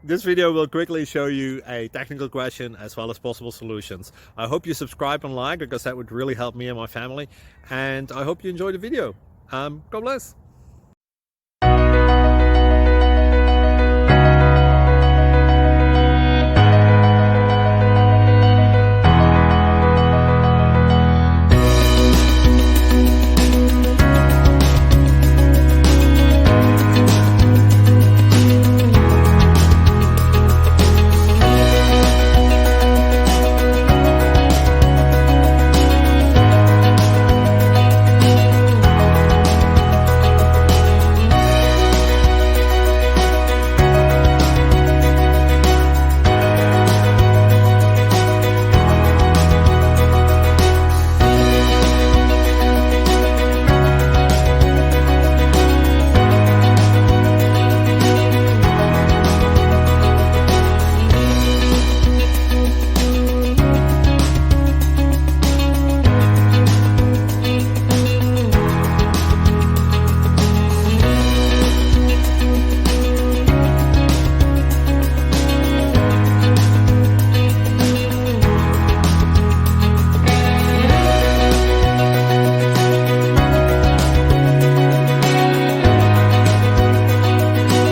This video will quickly show you a technical question as well as possible solutions. I hope you subscribe and like, because that would really help me and my family. And I hope you enjoy the video. God bless.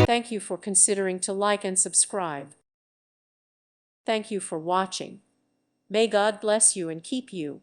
Thank you for considering to like and subscribe. Thank you for watching. May God bless you and keep you.